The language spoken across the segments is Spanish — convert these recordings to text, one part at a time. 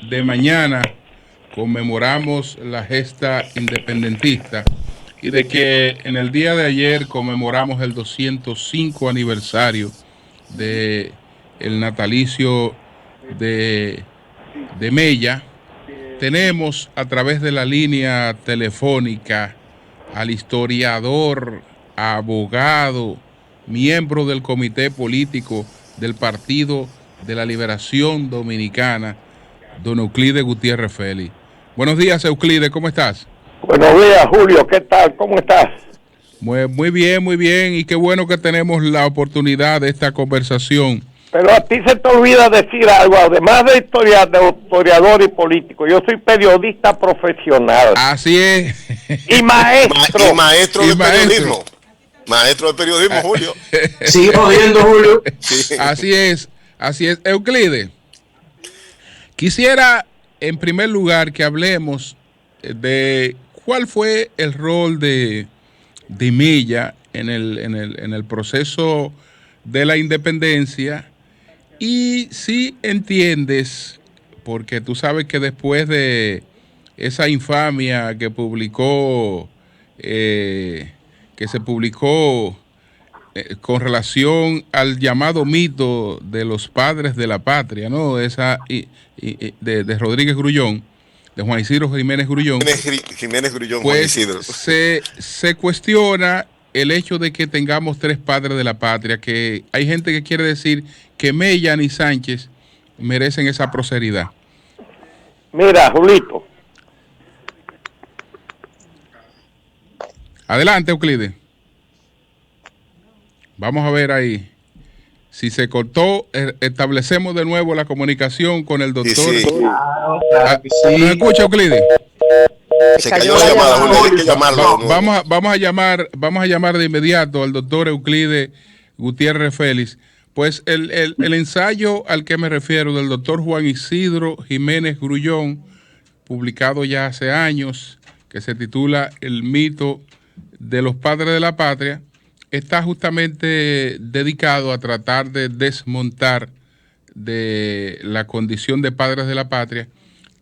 de mañana conmemoramos la gesta independentista y de que en el día de ayer conmemoramos el 205 aniversario de el natalicio de Mella, tenemos a través de la línea telefónica al historiador, abogado, miembro del comité político del Partido de la Liberación Dominicana, don Euclides Gutiérrez Félix. Buenos días, Euclides, ¿cómo estás? Buenos días, Julio, ¿qué tal? ¿Cómo estás? Muy bien, y qué bueno que tenemos la oportunidad de esta conversación. Pero a ti se te olvida decir algo, además de historiador y político, yo soy periodista profesional. Así es. Y maestro. Y maestro de periodismo. Maestro de periodismo, Julio. Sigue jodiendo, Julio. Sí. Así es. Euclides, quisiera en primer lugar que hablemos de cuál fue el rol de Mella en el proceso de la independencia, y si entiendes, porque tú sabes que después de esa infamia que se publicó con relación al llamado mito de los padres de la patria, ¿no? De Rodríguez Grullón, de Juan Isidro Jiménez Grullón. Jiménez Grullón, pues, Juan Isidro. Se cuestiona el hecho de que tengamos tres padres de la patria, que hay gente que quiere decir que Mella ni Sánchez merecen esa proceridad. Mira, Julito. Adelante, Euclides. Vamos a ver ahí. Si se cortó, establecemos de nuevo la comunicación con el doctor. Sí. ¿Nos escucha, Euclides? Se cayó la llamada, Julio, hay que llamarlo. Vamos a llamar de inmediato al doctor Euclides Gutiérrez Félix. Pues el ensayo al que me refiero del doctor Juan Isidro Jiménez Grullón, publicado ya hace años, que se titula El mito de los padres de la patria, está justamente dedicado a tratar de desmontar de la condición de padres de la patria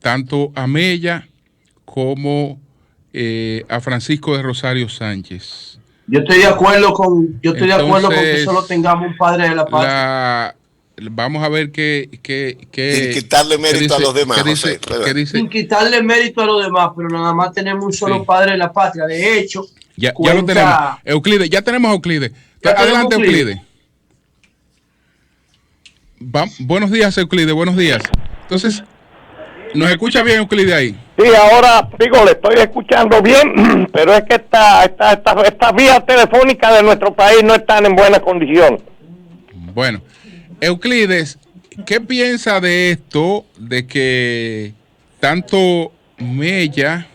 tanto a Mella como a Francisco de Rosario Sánchez. Yo estoy de acuerdo con que solo tengamos un padre de la patria. Vamos a ver sin quitarle mérito a los demás. Sin quitarle mérito a los demás, pero nada más tenemos un solo padre de la patria. De hecho, ya lo tenemos. Euclides, ya tenemos a Euclides. Adelante, Euclides. Buenos días, Euclides, buenos días. Entonces, ¿nos escucha bien, Euclides, ahí? Sí, ahora, digo, le estoy escuchando bien, pero es que estas vías telefónicas de nuestro país no están en buena condición. Bueno, Euclides, ¿qué piensa de esto, de que tanto Mella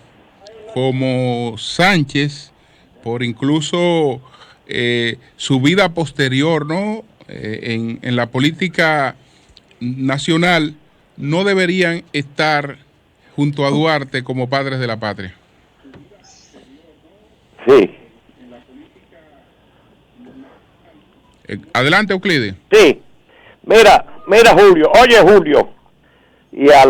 como Sánchez, por incluso su vida posterior, ¿no? En la política nacional, no deberían estar junto a Duarte como padres de la patria? Sí. Adelante, Euclides. Sí. Mira, Julio, oye, Julio, y a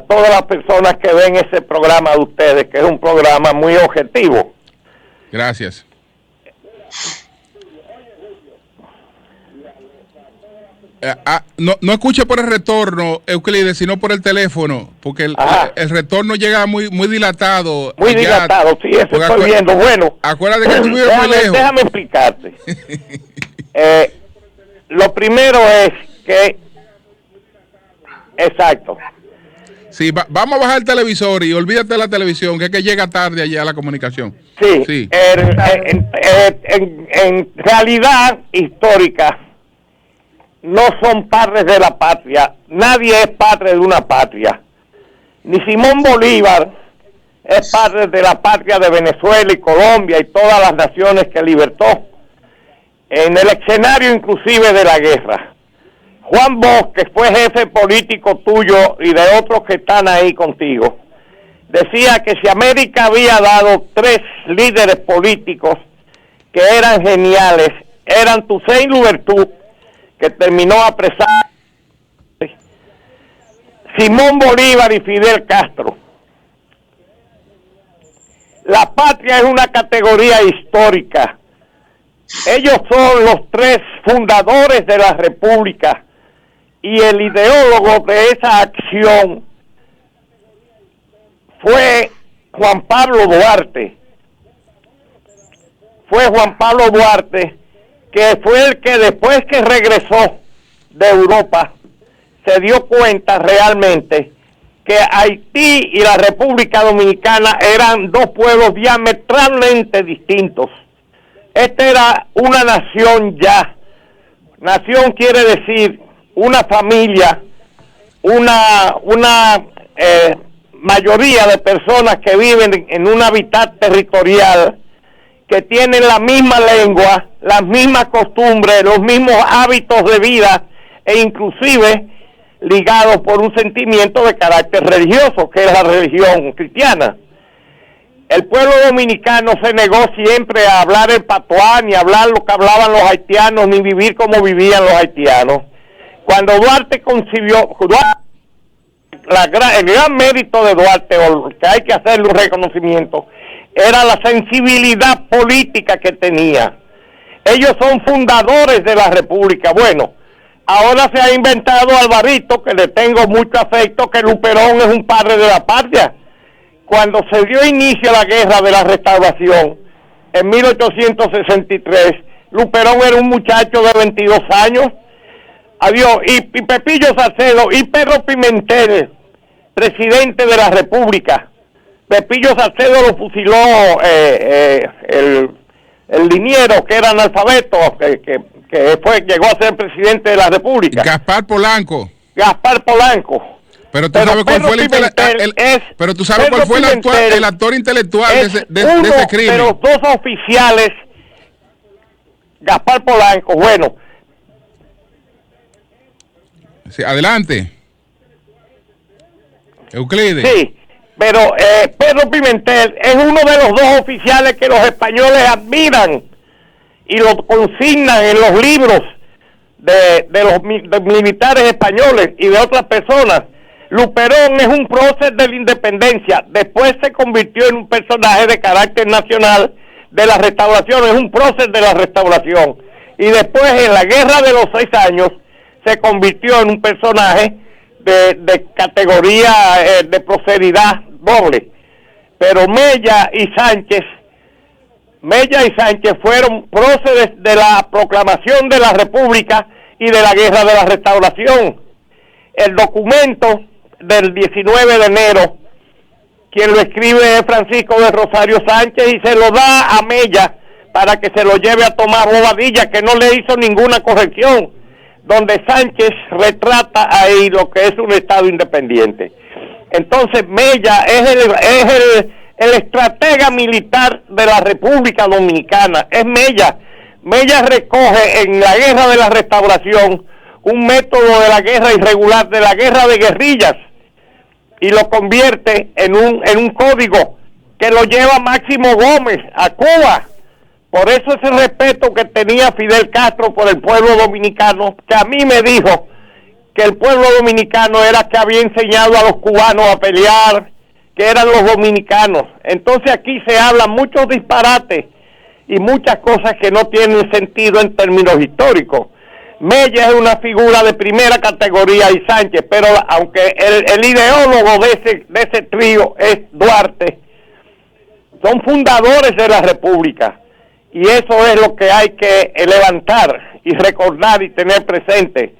todas las personas que ven ese programa de ustedes, que es un programa muy objetivo. Gracias. No escuche por el retorno, Euclides, sino por el teléfono, porque el retorno llega muy dilatado. Muy dilatado, sí, eso estoy viendo. Bueno, acuérdate que tú vives muy lejos. Déjame explicarte. Lo primero es que... Exacto. Sí, vamos a bajar el televisor y olvídate de la televisión, que es que llega tarde allá la comunicación. Sí. En realidad histórica, no son padres de la patria. Nadie es padre de una patria. Ni Simón Bolívar es padre de la patria de Venezuela y Colombia y todas las naciones que libertó en el escenario inclusive de la guerra. Juan Bosch, que fue jefe político tuyo y de otros que están ahí contigo, decía que si América había dado 3 líderes políticos que eran geniales, eran Toussaint Louverture, que terminó apresado, Simón Bolívar y Fidel Castro. La patria es una categoría histórica. Ellos son los tres fundadores de la República y el ideólogo de esa acción fue Juan Pablo Duarte. Fue Juan Pablo Duarte, que fue el que después que regresó de Europa se dio cuenta realmente que Haití y la República Dominicana eran dos pueblos diametralmente distintos. Esta era una nación ya. Nación quiere decir una familia, una mayoría de personas que viven en un hábitat territorial, que tienen la misma lengua, las mismas costumbres, los mismos hábitos de vida e inclusive ligados por un sentimiento de carácter religioso, que es la religión cristiana. El pueblo dominicano se negó siempre a hablar el patuá, ni a hablar lo que hablaban los haitianos, ni vivir como vivían los haitianos. Cuando Duarte concibió, el gran mérito de Duarte, o que hay que hacerle un reconocimiento, era la sensibilidad política que tenía. Ellos son fundadores de la República. Bueno, ahora se ha inventado Alvarito, que le tengo mucho afecto, que Luperón es un padre de la patria. Cuando se dio inicio a la guerra de la Restauración, en 1863, Luperón era un muchacho de 22 años. Adiós. Y Pepillo Salcedo y Pedro Pimentel, presidente de la República. Pepillo Salcedo lo fusiló el liniero, que era analfabeto, que llegó a ser presidente de la República. Gaspar Polanco. Pero tú sabes cuál fue el actor intelectual de ese crimen. De los dos oficiales, Gaspar Polanco. Bueno. Sí, adelante. Euclides. Sí, pero Pedro Pimentel es uno de los dos oficiales que los españoles admiran y lo consignan en los libros de los militares españoles y de otras personas. Luperón es un prócer de la independencia, después se convirtió en un personaje de carácter nacional de la Restauración, es un prócer de la Restauración, y después en la Guerra de los 6 años se convirtió en un personaje de categoría de prosperidad doble. Pero Mella y Sánchez fueron próceres de la proclamación de la República y de la Guerra de la Restauración. El documento del 19 de enero, quien lo escribe es Francisco de Rosario Sánchez y se lo da a Mella para que se lo lleve a Tomás Bobadilla, que no le hizo ninguna corrección, donde Sánchez retrata ahí lo que es un Estado independiente. Entonces Mella es el estratega militar de la República Dominicana, es Mella. Mella recoge en la Guerra de la Restauración un método de la guerra irregular, de la guerra de guerrillas, y lo convierte en un código que lo lleva Máximo Gómez a Cuba. Por eso ese respeto que tenía Fidel Castro por el pueblo dominicano, que a mí me dijo que el pueblo dominicano era que había enseñado a los cubanos a pelear, que eran los dominicanos. Entonces aquí se hablan muchos disparates y muchas cosas que no tienen sentido en términos históricos. Mella es una figura de primera categoría y Sánchez, pero aunque el ideólogo de ese trío es Duarte, son fundadores de la República, y eso es lo que hay que levantar y recordar y tener presente,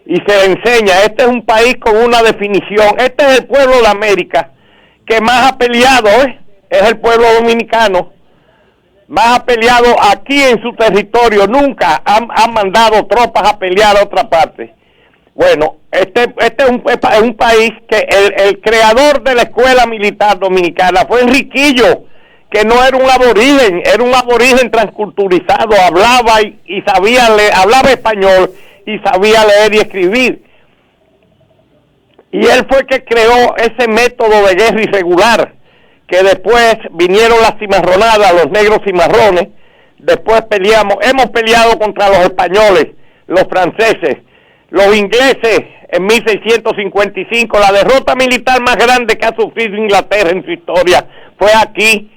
y se le enseña. Este es un país con una definición. Este es el pueblo de América que más ha peleado, es el pueblo dominicano. Más ha peleado aquí en su territorio, nunca han mandado tropas a pelear a otra parte. Bueno, este es un país que el creador de la escuela militar dominicana fue Enriquillo, que no era un aborigen, era un aborigen transculturizado, hablaba hablaba español y sabía leer y escribir. Y él fue el que creó ese método de guerra irregular, que después vinieron las cimarronadas, los negros cimarrones, después hemos peleado contra los españoles, los franceses, los ingleses en 1655. La derrota militar más grande que ha sufrido Inglaterra en su historia fue aquí,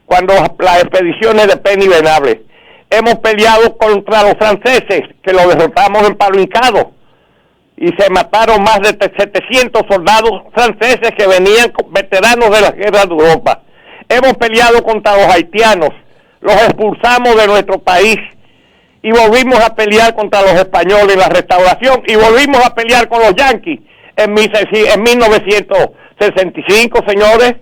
cuando las expediciones de Penny Venable. Hemos peleado contra los franceses, que los derrotamos en Palo Hincado, y se mataron más de 700 soldados franceses que venían veteranos de la guerra de Europa. Hemos peleado contra los haitianos, los expulsamos de nuestro país, y volvimos a pelear contra los españoles en la restauración, y volvimos a pelear con los yanquis en 1965, señores.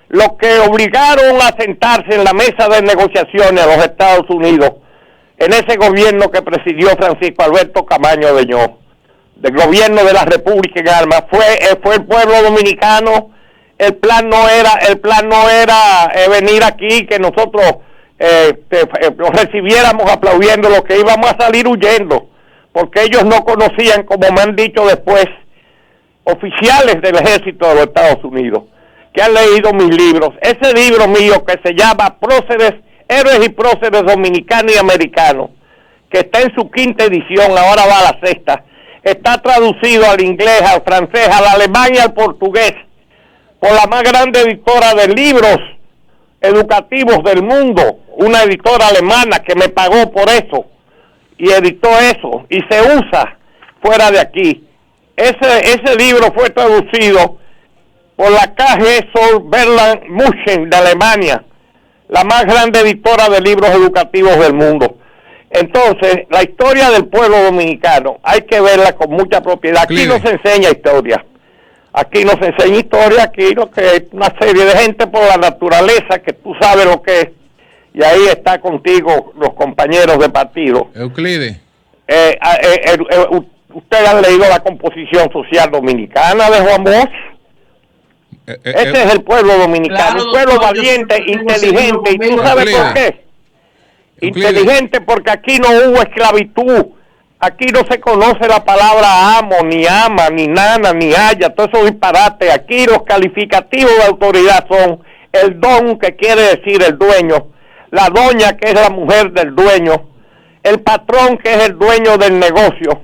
Los que obligaron a sentarse en la mesa de negociaciones a los Estados Unidos, en ese gobierno que presidió Francisco Alberto Camaño Deñó, del gobierno de la República en Armas, fue el pueblo dominicano. El plan no era venir aquí, que nosotros los recibiéramos aplaudiendo, lo que íbamos a salir huyendo, porque ellos no conocían, como me han dicho después, oficiales del ejército de los Estados Unidos, que han leído mis libros. Ese libro mío que se llama Próceres, Héroes y Próceres Dominicanos y Americanos, que está en su 5ª edición, ahora va a la 6ª, está traducido al inglés, al francés, al alemán y al portugués, por la más grande editora de libros educativos del mundo, una editora alemana que me pagó por eso, y editó eso, y se usa fuera de aquí. Ese libro fue traducido por la KG Verlag Muschen de Alemania, la más grande editora de libros educativos del mundo. Entonces, la historia del pueblo dominicano hay que verla con mucha propiedad. Aquí no se enseña historia. Aquí no se enseña historia, aquí lo que es una serie de gente por la naturaleza, que tú sabes lo que es, y ahí está contigo los compañeros de partido. Euclides. Ustedes han leído la composición social dominicana de Juan Bosch. Ese es el pueblo dominicano, un pueblo valiente, inteligente, y tú sabes por qué. Inteligente porque aquí no hubo esclavitud, aquí no se conoce la palabra amo, ni ama, ni nana, ni haya, todo eso disparate. Aquí los calificativos de autoridad son el don, que quiere decir el dueño, la doña, que es la mujer del dueño, el patrón, que es el dueño del negocio.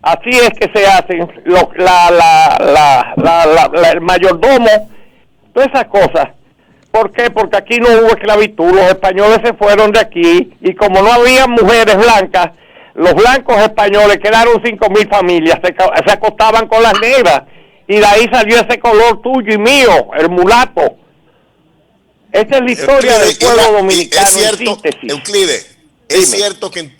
Así es que se hacen el mayordomo, todas esas cosas. ¿Por qué? Porque aquí no hubo esclavitud, los españoles se fueron de aquí, y como no había mujeres blancas, los blancos españoles, quedaron 5,000 familias, se acostaban con las negras, y de ahí salió ese color tuyo y mío, el mulato. Esa es la historia del pueblo dominicano. Es cierto, en síntesis. Euclides, ¿es cierto que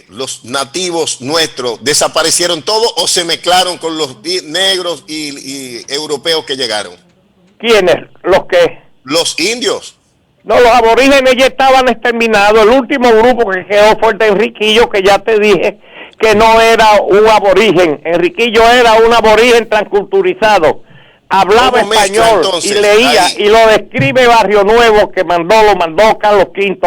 los nativos nuestros desaparecieron todos o se mezclaron con los negros y europeos que llegaron? ¿Quiénes? ¿Los qué? Los indios. No, los aborígenes ya estaban exterminados. El último grupo que quedó fue el de Enriquillo, que ya te dije que no era un aborigen. Enriquillo era un aborigen transculturizado. Hablaba español entonces, y leía, ahí. Y lo describe Barrio Nuevo, que lo mandó Carlos V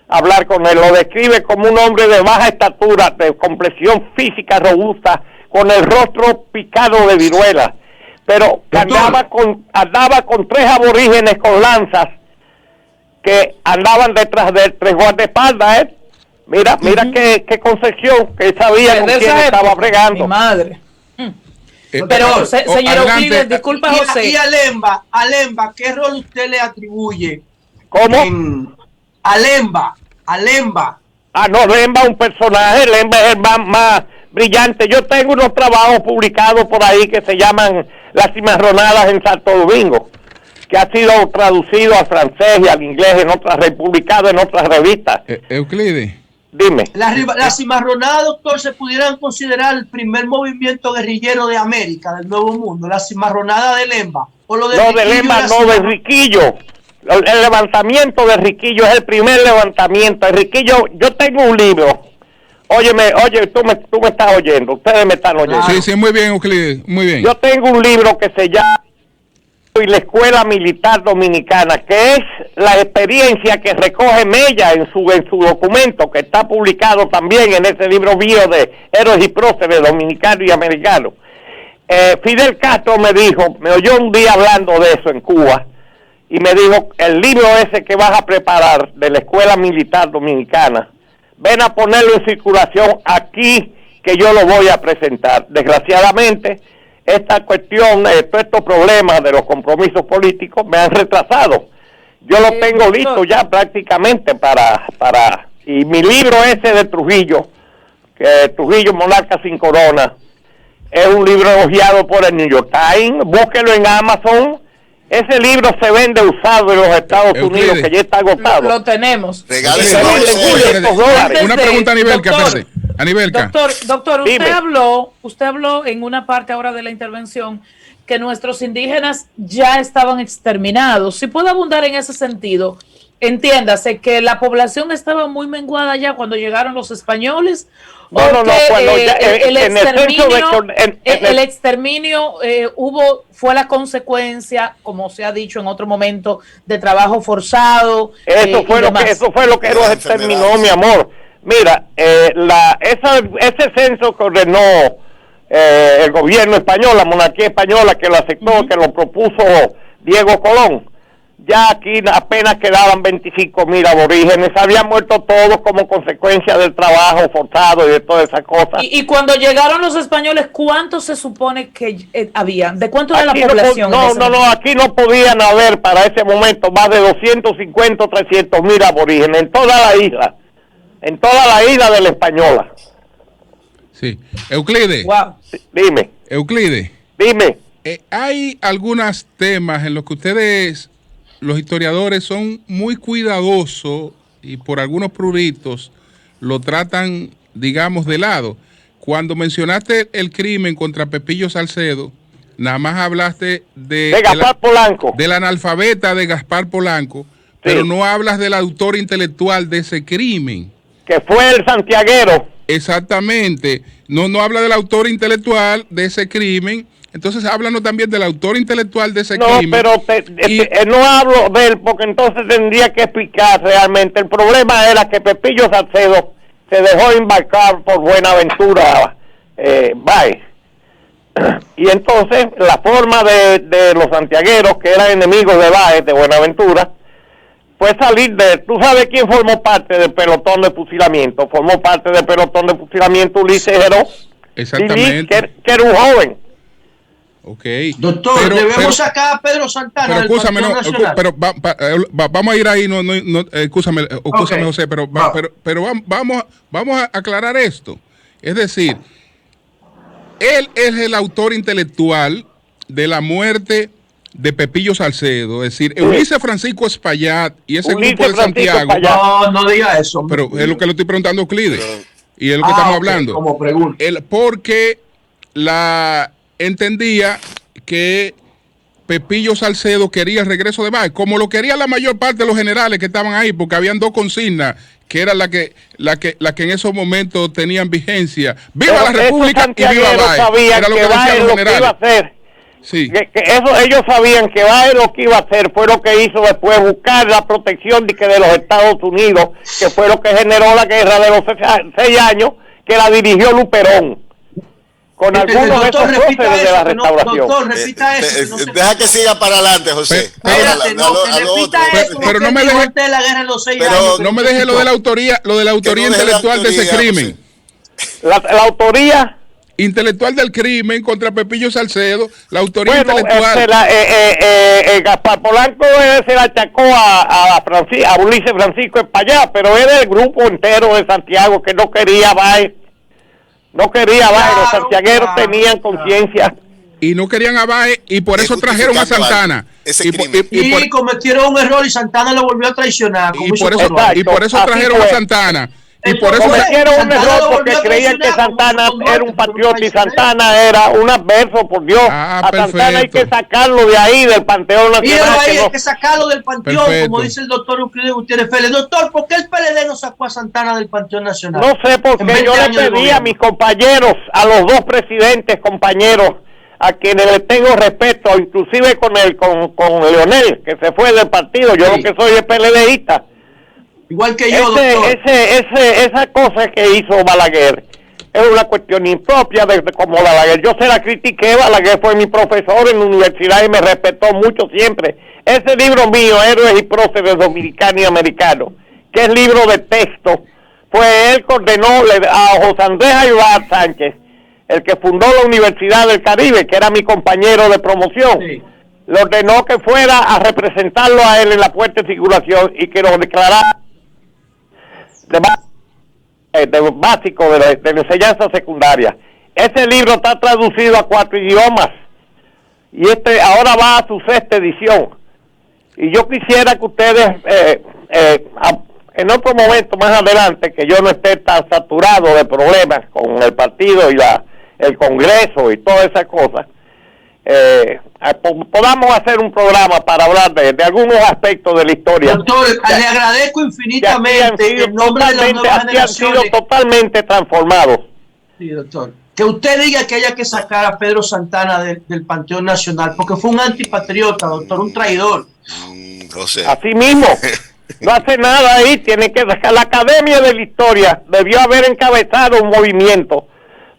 a hablar con él. Lo describe como un hombre de baja estatura, de complexión física robusta, con el rostro picado de viruela. Pero andaba con 3 aborígenes con lanzas que andaban detrás de 3 guardaespaldas, Mira qué concepción, que sabía con quién estaba bregando. Mi madre. Pero, señor Euclides, disculpa, José. Y Alemba, ¿qué rol usted le atribuye? ¿Cómo? Alemba. No, Lemba es un personaje, Lemba es el más brillante. Yo tengo unos trabajos publicados por ahí que se llaman Las Cimarronadas en Santo Domingo, que ha sido traducido al francés y al inglés, publicado en otras revistas. Euclides. Dime. Las cimarronadas, doctor, se pudieran considerar el primer movimiento guerrillero de América, del Nuevo Mundo, la cimarronada de Lemba. O lo de no, de Lemba, no, de Riquillo. El levantamiento de Riquillo es el primer levantamiento. El Riquillo, yo tengo un libro. Oye, tú me estás oyendo, ustedes me están oyendo. Sí, muy bien, Euclides, muy bien. Yo tengo un libro que se llama y la Escuela Militar Dominicana, que es la experiencia que recoge Mella en su documento, que está publicado también en ese libro mío de Héroes y Próceres Dominicanos y Americanos. Fidel Castro me oyó un día hablando de eso en Cuba, y me dijo, el libro ese que vas a preparar de la Escuela Militar Dominicana, ven a ponerlo en circulación aquí, que yo lo voy a presentar. Desgraciadamente, esta cuestión, todos estos problemas de los compromisos políticos me han retrasado. Yo lo tengo listo ya prácticamente y mi libro ese de Trujillo, que Trujillo Monarca sin Corona, es un libro elogiado por el New York Times. Búsquelo en Amazon. Ese libro se vende usado en los Estados Unidos, que ya está agotado. Lo tenemos. Una pregunta a Nivelka, espérate. A Nivelka. Doctor, usted habló en una parte ahora de la intervención que nuestros indígenas ya estaban exterminados. Si puedo abundar en ese sentido, entiéndase que la población estaba muy menguada ya cuando llegaron los españoles. El exterminio fue la consecuencia, como se ha dicho en otro momento, de trabajo forzado. Eso fue lo que los exterminó, mi amor. Mira, ese censo que ordenó el gobierno español, la monarquía española, que lo aceptó, que lo propuso Diego Colón. Ya aquí apenas quedaban 25,000 aborígenes, habían muerto todos como consecuencia del trabajo forzado y de todas esas cosas. Y cuando llegaron los españoles, ¿cuántos se supone que había? ¿De cuánto era la población? Aquí no podían haber para ese momento más de 250 o 300,000 aborígenes en toda la isla de la Española. Sí. Euclides. Wow. Dime. Euclides. Dime. Hay algunos temas en los que ustedes, los historiadores, son muy cuidadosos y por algunos pruritos lo tratan, digamos, de lado. Cuando mencionaste el crimen contra Pepillo Salcedo, nada más hablaste de Gaspar Polanco, del analfabeta de Gaspar Polanco, sí, pero no hablas del autor intelectual de ese crimen, que fue el santiaguero. Exactamente. No habla del autor intelectual de ese crimen. Entonces háblanos también del autor intelectual de ese crimen. No, pero no hablo de él porque entonces tendría que explicar realmente. El problema era que Pepillo Salcedo se dejó embarcar por Buenaventura Báez. Y entonces la forma de los santiagueros, que eran enemigos de Báez, de Buenaventura, fue salir ¿tú sabes quién formó parte del pelotón de fusilamiento? Formó parte del pelotón de fusilamiento Ulises Heró. Exactamente. Que era un joven. Okay. Doctor, debemos sacar a Pedro Santana. Pero escúchame, vamos a ir ahí, escúchame, okay, José, pero vamos a aclarar esto. Es decir, él es el autor intelectual de la muerte de Pepillo Salcedo, es decir, Ulises Francisco Espaillat y ese Ulises grupo de Santiago. No diga eso. Pero es lo que le estoy preguntando a Euclides, y es lo que estamos hablando. Como pregunta. Porque entendía que Pepillo Salcedo quería el regreso de Báez, como lo quería la mayor parte de los generales que estaban ahí, porque habían dos consignas, que era la que en esos momentos tenían vigencia: ¡viva la República y viva Báez! Era lo que decían los generales. Sí. Ellos sabían que Báez lo que iba a hacer fue lo que hizo después, buscar la protección de los Estados Unidos, que fue lo que generó la guerra de los 6 años, que la dirigió Luperón, con algunos de esos próceres de la restauración. Doctor, repita eso. Deja que siga para adelante, José. Pero no me deje la guerra en los 6 años. No me deje lo de la autoría intelectual de ese crimen. La autoría intelectual del crimen contra Pepillo Salcedo, la autoría intelectual. Gaspar Polanco se la achacó a Ulises Francisco Espaillat, pero era el grupo entero de Santiago que no quería Báez. Los santiagueros tenían conciencia. Y no querían a Báez, y por eso trajeron a Santana. Y cometieron un error y Santana lo volvió a traicionar. Y por eso trajeron a Santana. Y por eso cometieron un error porque creían que Santana era un patriota y Santana era un adverso, por Dios. A Santana hay que sacarlo de ahí, del Panteón Nacional. Hay que sacarlo del Panteón, como dice el doctor Euclides Gutiérrez Félix. Doctor, ¿por qué el PLD no sacó a Santana del Panteón Nacional? No sé, porque yo le pedí a mis compañeros, a los dos presidentes, compañeros, a quienes les tengo respeto, inclusive con Leonel, que se fue del partido. Yo lo que soy es PLDista. Igual que yo, doctor. Esa cosa que hizo Balaguer es una cuestión impropia de como Balaguer. Yo se la critiqué, Balaguer fue mi profesor en la universidad y me respetó mucho siempre. Ese libro mío, Héroes y Próceres Dominicanos y Americanos, que es libro de texto, fue él que ordenó a José Andrés Aybar Sánchez, el que fundó la Universidad del Caribe, que era mi compañero de promoción, Sí. le ordenó que fuera a representarlo a él en la puesta de figuración y que lo declarara de básico de la enseñanza secundaria. Ese libro está traducido a 4 idiomas y ahora va a su 6ª edición. Y yo quisiera que ustedes en otro momento más adelante, que yo no esté tan saturado de problemas con el partido y el Congreso y todas esas cosas, podamos hacer un programa para hablar de algunos aspectos de la historia. Doctor, le agradezco infinitamente en nombre de las nuevas han sido generaciones. totalmente transformados. Sí, doctor. Que usted diga que haya que sacar a Pedro Santana del Panteón Nacional, porque fue un antipatriota, doctor, un traidor. José. Así mismo, no hace nada ahí, tiene que sacar. La Academia de la Historia debió haber encabezado un movimiento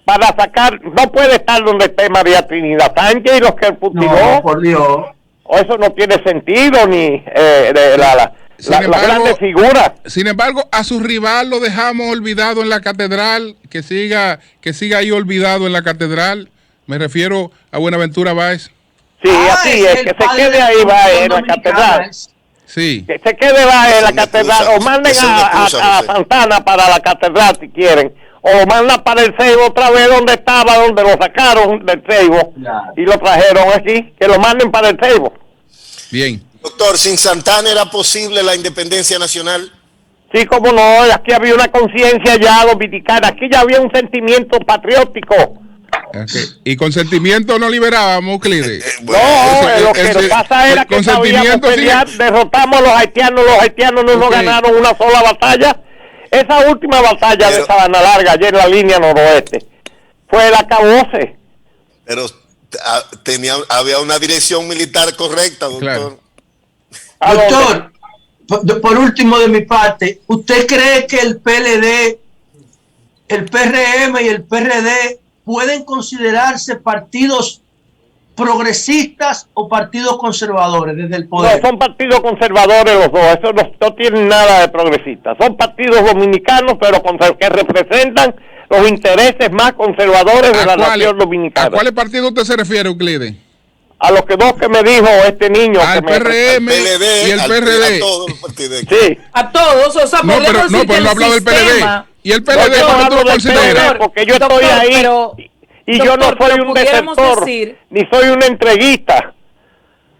para sacar, no puede estar donde esté María Trinidad Sánchez y los que fusiló. No, por Dios. O eso no tiene sentido, ni la grande figura. Sin embargo, a su rival lo dejamos olvidado en la catedral, que siga ahí olvidado en la catedral. Me refiero a Buenaventura Báez. Sí, así es, que se quede ahí, va en la catedral. Sí. Que se quede va en la catedral, o manden a José. Santana para la catedral si quieren, o lo mandan para el Ceibo otra vez donde estaba, donde lo sacaron del Ceibo y lo trajeron aquí, que lo manden para el Ceibo. Bien. Doctor, ¿sin Santana era posible la independencia nacional? Sí, como no, aquí había una conciencia ya dominicana, aquí ya había un sentimiento patriótico. Okay. Y con sentimiento no liberábamos, Euclides. Lo que pasa era que sabíamos pelear, derrotamos a los haitianos no nos ganaron una sola batalla. Esa última batalla de Sabana Larga, ayer en la línea noroeste, fue el acabose. Pero había una dirección militar correcta, doctor. Claro. Doctor, por último de mi parte, ¿usted cree que el PLD, el PRM y el PRD pueden considerarse partidos progresistas o partidos conservadores desde el poder? No, son partidos conservadores los dos, eso no tienen nada de progresistas. Son partidos dominicanos, pero que representan los intereses más conservadores de la nación dominicana. ¿A cuáles partidos usted se refiere, Euclides? A los dos que me dijo este niño. Al PRM y el PRD. A todos los partidos. Sí. A todos, o sea, No, pero no hablado del PLD. Y el PLD, ¿cómo tú lo consideras? Porque yo estoy ahí y yo no soy un desertor, ni soy un entreguista.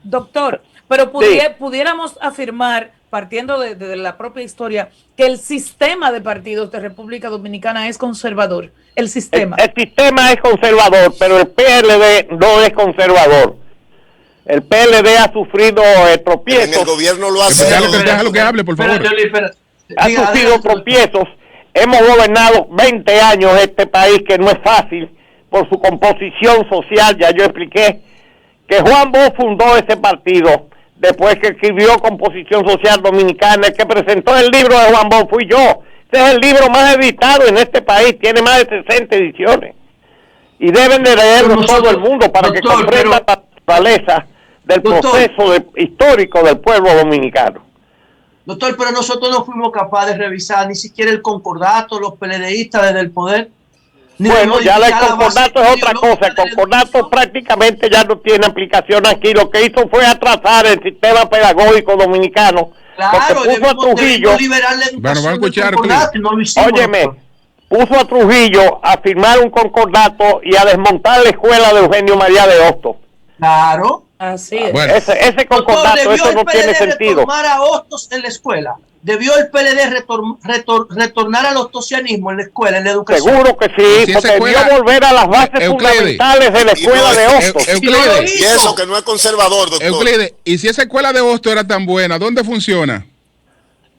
Doctor, pero Sí. pudiéramos afirmar, partiendo de la propia historia, que el sistema de partidos de República Dominicana es conservador. El sistema. El sistema es conservador, pero el PLD no es conservador. El PLD ha sufrido tropiezos. En el gobierno lo hace. Déjalo que hable, por favor. Ha sufrido tropiezos. Hemos gobernado 20 años este país, que no es fácil por su composición social. Ya yo expliqué que Juan Bosch fundó ese partido después que escribió Composición Social Dominicana. El que presentó el libro de Juan Bosch fui yo. Ese es el libro más editado en este país, tiene más de 60 ediciones. Y deben de leerlo todo el mundo para que comprenda la naturaleza del proceso histórico del pueblo dominicano. Doctor, pero nosotros no fuimos capaces de revisar ni siquiera el concordato, los PLDistas desde el poder. Bueno, ya el concordato es otra cosa. El concordato prácticamente ya no tiene aplicación aquí. Lo que hizo fue atrasar el sistema pedagógico dominicano. Claro, porque puso a Trujillo. Bueno, va a escuchar, Óyeme, puso a Trujillo a firmar un concordato y a desmontar la escuela de Eugenio María de Hostos. Claro. Así es. Bueno. Ese concordato, eso no tiene sentido. Retornar a Hostos en la escuela. Debió el PLD retornar al hostosianismo en la escuela, en la educación. Seguro que sí, porque debió volver a las bases fundamentales de la escuela de Hostos. Y eso que no es conservador, doctor. Euclides, y si esa escuela de Hostos era tan buena, ¿dónde funciona?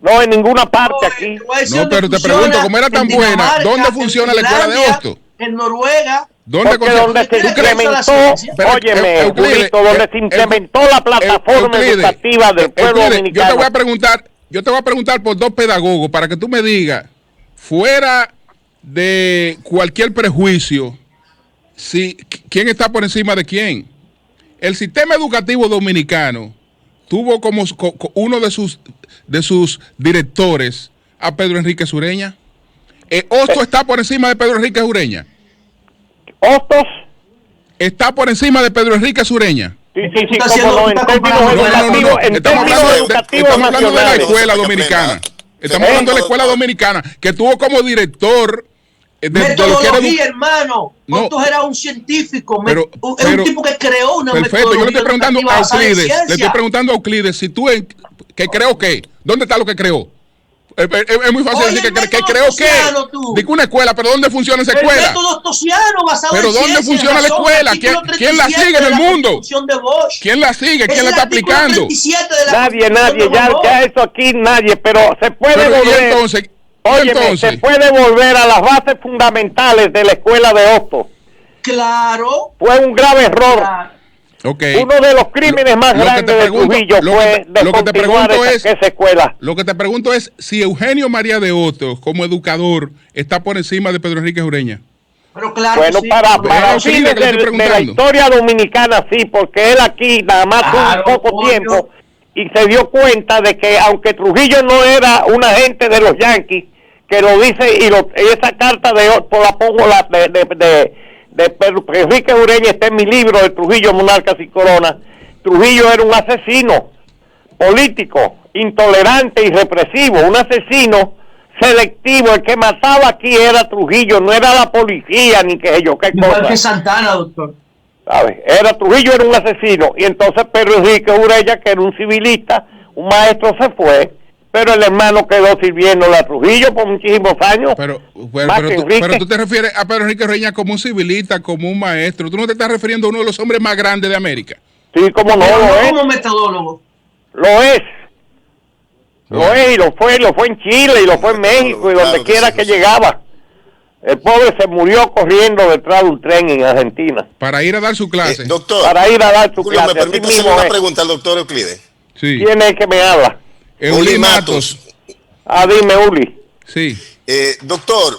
No, en ninguna parte aquí. No, pero te pregunto, ¿cómo era tan buena? ¿Dónde funciona la escuela de Hostos? En Noruega. Donde se implementó, óyeme, Julito, donde se implementó la plataforma educativa del pueblo dominicano. Yo te voy a preguntar por dos pedagogos para que tú me digas, fuera de cualquier prejuicio, quién está por encima de quién. El sistema educativo dominicano tuvo como uno de sus directores a Pedro Enrique Sureña. Hostos está por encima de Pedro Enrique Ureña. Hostos. Está por encima de Pedro Enrique Ureña. Sí, cómo no, en términos educativos, en términos educativos estamos hablando de la nacionales. escuela dominicana. Estamos hablando de la escuela dominicana, que tuvo como director de metodología, hermano. No. Hostos era un científico, pero, es un tipo que creó una perfecto, yo le estoy preguntando a educativa Euclides, basada en le estoy preguntando a Euclides si tú que creó qué, ¿dónde está lo que creó? Es muy fácil decir que creo que digo una escuela, pero ¿dónde funciona esa escuela? El método ostosiano basado pero en ¿dónde ciencia, funciona la escuela? ¿Quién la sigue en el mundo? ¿Quién la sigue? ¿Quién la está aplicando? Nadie, ya eso aquí nadie, pero se puede volver. Óyeme, se puede volver a las bases fundamentales de la escuela de Hostos. Claro. Fue un grave error. Claro. Okay. Uno de los crímenes más grandes de Trujillo fue descontinuar esa escuela. Lo que te pregunto es si Eugenio María de Hostos, como educador, está por encima de Pedro Enrique Ureña. Pero claro, bueno, sí, para fines de la historia dominicana sí, porque él aquí nada más tuvo un poco tiempo y se dio cuenta de que aunque Trujillo no era un agente de los Yankees, que lo dice y esa carta de Pedro Enrique Ureña está en mi libro de Trujillo, Monarcas y Corona. Trujillo era un asesino político, intolerante y represivo, un asesino selectivo. El que mataba aquí era Trujillo, no era la policía ni qué sé yo qué cosa. Igual que Santana, doctor. ¿Sabe? Trujillo era un asesino y entonces Pedro Enrique Ureña, que era un civilista, un maestro, se fue. Pero el hermano quedó sirviéndole a Trujillo por muchísimos años. Pero tú te refieres a Pedro Enrique Ureña como un civilista, como un maestro. Tú no te estás refiriendo a uno de los hombres más grandes de América. Sí, como no, lo es. Como metodólogo. Lo es. Lo es y lo fue en Chile y lo fue en México y donde quiera que llegaba. El pobre se murió corriendo detrás de un tren en Argentina. Para ir a dar su clase. Doctor, para ir a dar su clase. ¿Me permite hacer una pregunta al doctor Euclides? Sí. ¿Quién es el que me habla? Uli Matos. Dime, Uli. Sí. Doctor,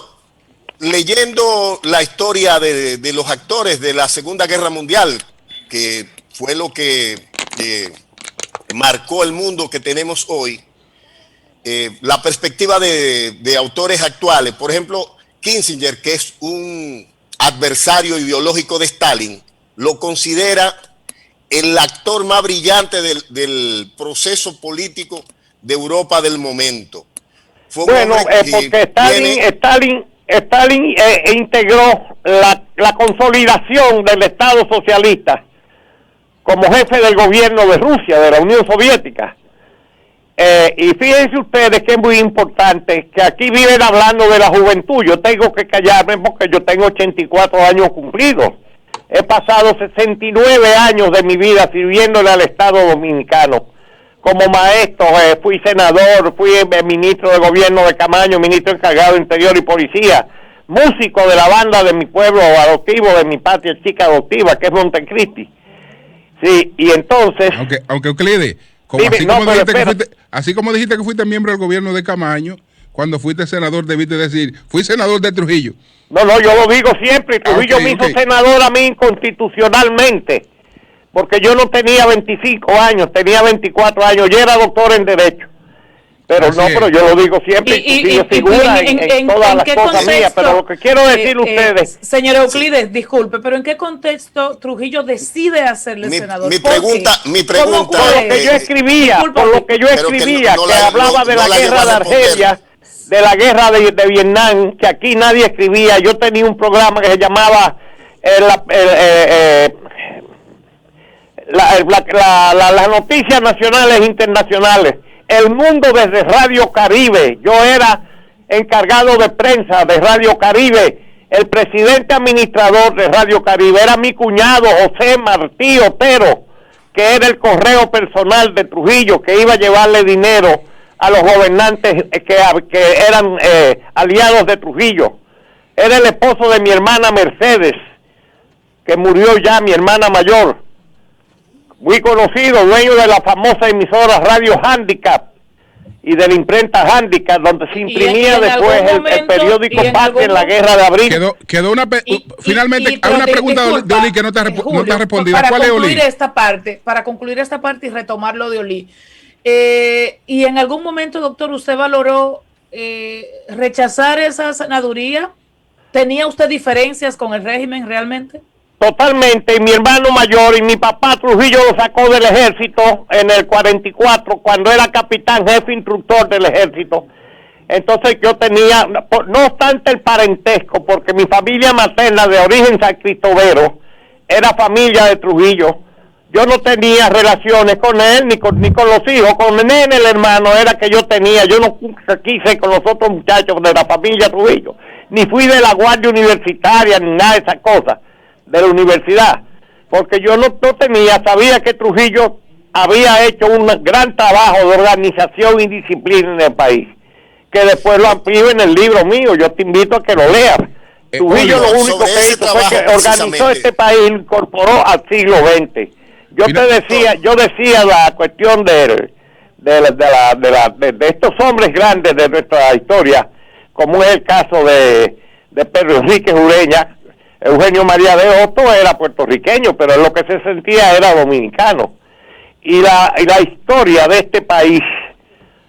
leyendo la historia de los actores de la Segunda Guerra Mundial, que fue lo que marcó el mundo que tenemos hoy, la perspectiva de autores actuales, por ejemplo, Kissinger, que es un adversario ideológico de Stalin, lo considera el actor más brillante del proceso político de Europa del momento. Fue bueno, porque Stalin integró la consolidación del Estado socialista como jefe del gobierno de Rusia, de la Unión Soviética. Y fíjense ustedes que es muy importante que aquí viven hablando de la juventud. Yo tengo que callarme porque yo tengo 84 años cumplidos. He pasado 69 años de mi vida sirviéndole al Estado dominicano. Como maestro, fui senador, fui ministro de gobierno de Camaño, ministro encargado de Interior y Policía, músico de la banda de mi pueblo adoptivo, de mi patria chica adoptiva, que es Montecristi. Sí, y entonces... Aunque Euclides, así como dijiste que fuiste miembro del gobierno de Camaño, cuando fuiste senador debiste decir, fui senador de Trujillo. No, yo lo digo siempre, y Trujillo me hizo senador a mí inconstitucionalmente. Porque yo no tenía 25 años, tenía 24 años, yo era doctor en Derecho. Pero pero yo lo digo siempre, y figura en todas las cosas mías, pero lo que quiero decir a ustedes... Señor Euclides, disculpe, pero ¿en qué contexto Trujillo decide hacerle senador? Mi pregunta... Por lo que yo escribía, que hablaba de la guerra de Argelia, de la guerra de Vietnam, que aquí nadie escribía. Yo tenía un programa que se llamaba... las noticias nacionales e internacionales, el mundo desde Radio Caribe. Yo era encargado de prensa de Radio Caribe. El presidente administrador de Radio Caribe era mi cuñado José Martí Otero, que era el correo personal de Trujillo, que iba a llevarle dinero a los gobernantes que eran aliados de Trujillo. Era el esposo de mi hermana Mercedes, que murió ya, mi hermana mayor, muy conocido, dueño de la famosa emisora Radio Handicap y de la imprenta Handicap, donde se imprimía después el periódico Patria en la guerra de abril. Quedó finalmente hay una pregunta de Oli que no te ha respondido. ¿Cuál es, Oli? Para concluir esta parte y retomar lo de Oli. Y en algún momento, doctor, usted valoró rechazar esa senaduría? ¿Tenía usted diferencias con el régimen realmente? Totalmente, y mi hermano mayor y mi papá Trujillo lo sacó del ejército en el 44, cuando era capitán jefe instructor del ejército. Entonces yo tenía, no obstante el parentesco, porque mi familia materna de origen sancristobero era familia de Trujillo, yo no tenía relaciones con él ni con los hijos, con Nene el hermano era que yo tenía, yo no quise con los otros muchachos de la familia Trujillo, ni fui de la guardia universitaria ni nada de esas cosas, de la universidad, porque yo no tenía, sabía que Trujillo había hecho un gran trabajo de organización y disciplina en el país, que después lo amplío en el libro mío, yo te invito a que lo leas. Trujillo lo único que hizo fue que organizó este país, lo incorporó al siglo XX. Yo decía la cuestión de estos hombres grandes de nuestra historia, como es el caso de Pedro Enrique Ureña. Eugenio María de Hostos era puertorriqueño, pero lo que se sentía era dominicano. Y la historia de este país,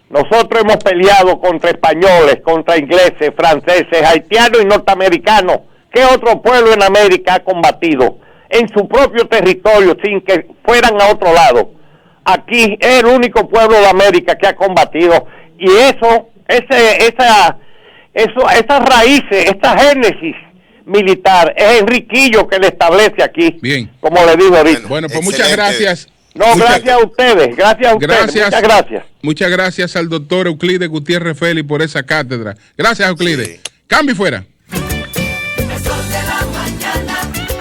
nosotros hemos peleado contra españoles, contra ingleses, franceses, haitianos y norteamericanos. ¿Qué otro pueblo en América ha combatido en su propio territorio sin que fueran a otro lado? Aquí es el único pueblo de América que ha combatido. Y esas raíces, esta génesis militar, es Enriquillo que le establece aquí. Bien. Como le digo ahorita. Bueno, pues muchas gracias. Gracias a ustedes, muchas gracias. Muchas gracias al doctor Euclides Gutiérrez Félix por esa cátedra. Gracias, Euclides. Sí. Cambio y fuera.